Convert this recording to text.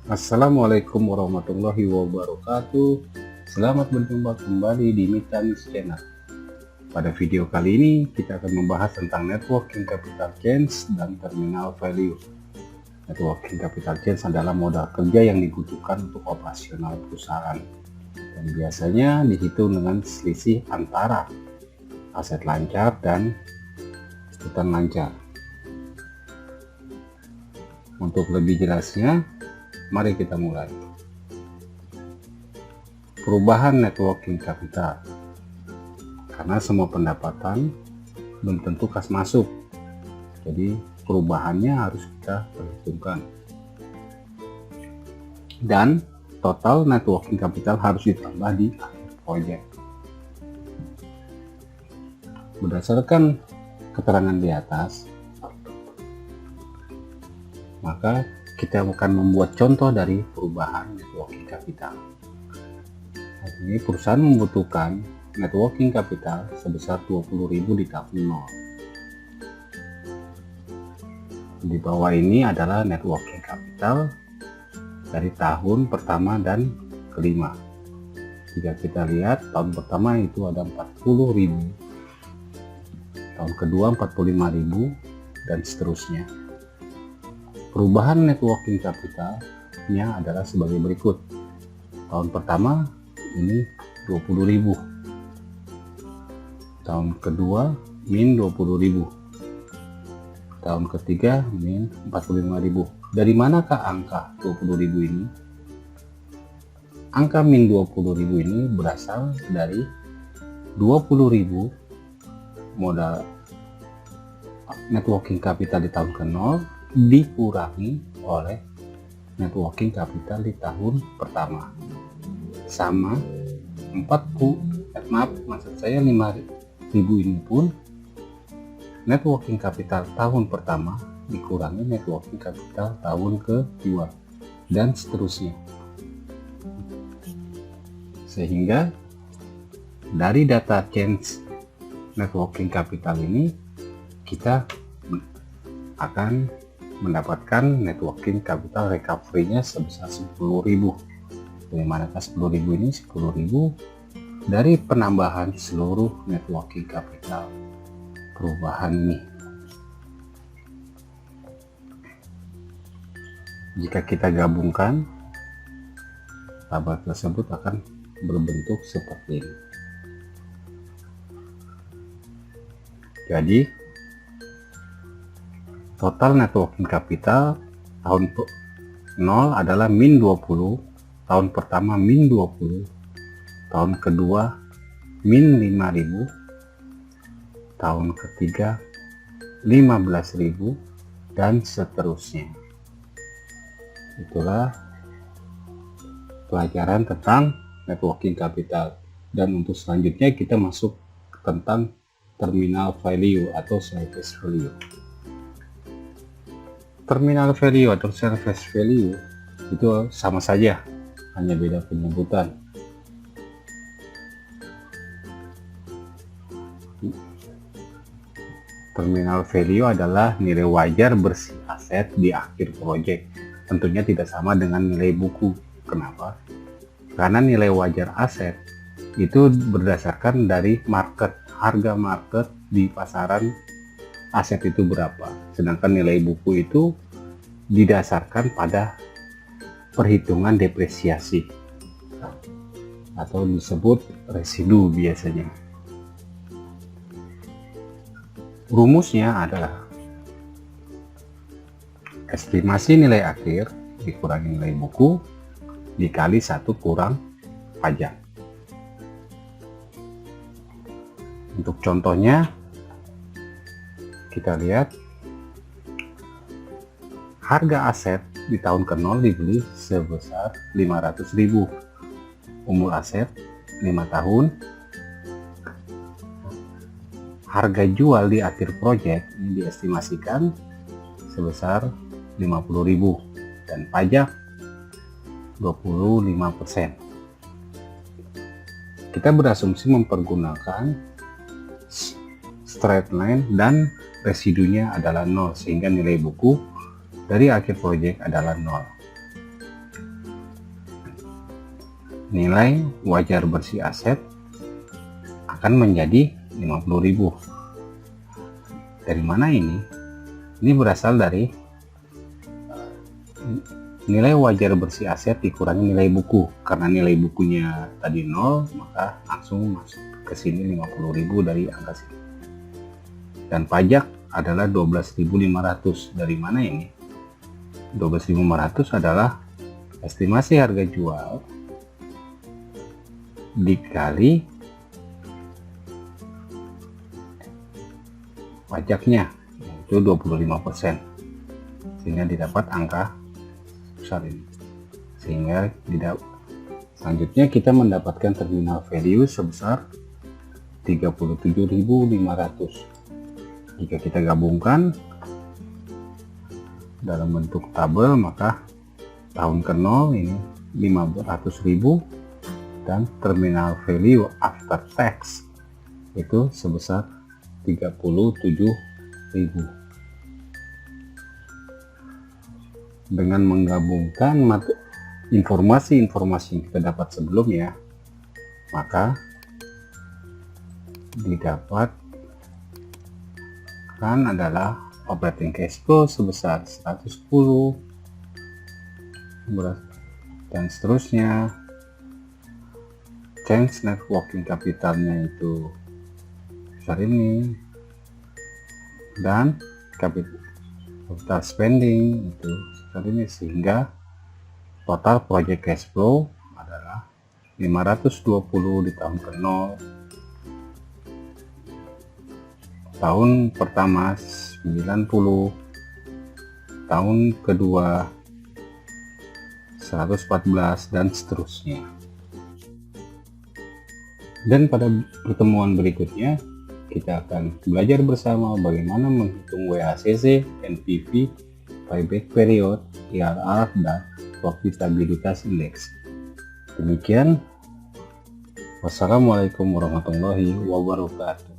Assalamualaikum warahmatullahi wabarakatuh. Selamat berjumpa kembali di Mitanis Channel. Pada video kali ini kita akan membahas tentang networking capital gains dan terminal value. Networking capital gains adalah modal kerja yang dibutuhkan untuk operasional perusahaan dan biasanya dihitung dengan selisih antara aset lancar dan utang lancar. Untuk lebih jelasnya, mari kita mulai. Perubahan networking capital. Karena semua pendapatan belum tentu kas masuk. Jadi perubahannya harus kita perhitungkan. Dan total networking capital harus ditambah di akhir proyek. Berdasarkan keterangan di atas, maka kita akan membuat contoh dari perubahan networking capital. Ini perusahaan membutuhkan networking capital sebesar 20.000 di tahun 0. Di bawah ini adalah networking capital dari tahun pertama dan kelima. Jika kita lihat, tahun pertama itu ada 40.000, tahun kedua 45.000, dan seterusnya. Perubahan networking capitalnya adalah sebagai berikut. Tahun pertama ini 20.000, tahun kedua min 20.000, tahun ketiga min 45.000. Dari manakah angka 20.000 ini? Angka min 20.000 ini berasal dari 20.000 modal networking capital di tahun ke-0 dikurangi oleh networking capital di tahun pertama sama 5.000 ini pun networking capital tahun pertama dikurangi networking capital tahun kedua dan seterusnya, sehingga dari data change networking capital ini kita akan mendapatkan networking capital recovery-nya sebesar 10.000. Dari manakah 10.000 ini? 10.000 dari penambahan seluruh networking capital perubahan ini. Jika kita gabungkan, tabel tersebut akan berbentuk seperti ini. Jadi total networking capital tahun 0 adalah min 20, tahun pertama min 20, tahun kedua min 5.000, tahun ketiga 15.000, dan seterusnya. Itulah pelajaran tentang networking capital. Dan untuk selanjutnya kita masuk tentang terminal value atau service value. Terminal value atau service value itu sama saja, hanya beda penyebutan. Terminal value adalah nilai wajar bersih aset di akhir proyek. Tentunya tidak sama dengan nilai buku. Kenapa? Karena nilai wajar aset itu berdasarkan dari market, harga market di pasaran aset itu berapa, sedangkan nilai buku itu didasarkan pada perhitungan depresiasi atau disebut residu biasanya. Rumusnya adalah estimasi nilai akhir dikurangi nilai buku dikali 1 kurang pajak. Untuk contohnya kita lihat harga aset di tahun ke-0 dibeli sebesar 500.000. Umur aset 5 tahun. Harga jual di akhir proyek ini diestimasikan sebesar 50.000 dan pajak 25%. Kita berasumsi mempergunakan straight line dan residunya adalah 0, sehingga nilai buku dari akhir proyek adalah 0. nilai wajar bersih aset akan menjadi 50.000. Dari mana ini? Ini berasal dari nilai wajar bersih aset dikurangi nilai buku. Karena nilai bukunya tadi 0, maka langsung masuk ke sini 50.000 dari angka sini. Dan pajak adalah 12.500. Dari mana ini? 12.500 adalah estimasi harga jual dikali pajaknya, yaitu 25%, sehingga didapat angka besar ini. Sehingga selanjutnya kita mendapatkan terminal value sebesar 37.500. Jika kita gabungkan dalam bentuk tabel, maka tahun ke-0 ini 500.000 dan terminal value after tax itu sebesar 37.000. Dengan menggabungkan informasi-informasi yang kita dapat sebelumnya, maka didapatkan adalah operating cash flow sebesar 110 dan seterusnya. Change net working capitalnya itu besar ini, dan capital spending itu besar ini, sehingga total project cash flow adalah 520 di tahun ke-0, tahun pertama 90, tahun kedua 114, dan seterusnya. Dan pada pertemuan berikutnya kita akan belajar bersama bagaimana menghitung WACC, NPV, payback period, IRR, dan profitabilitas indeks. Demikian, wassalamualaikum warahmatullahi wabarakatuh.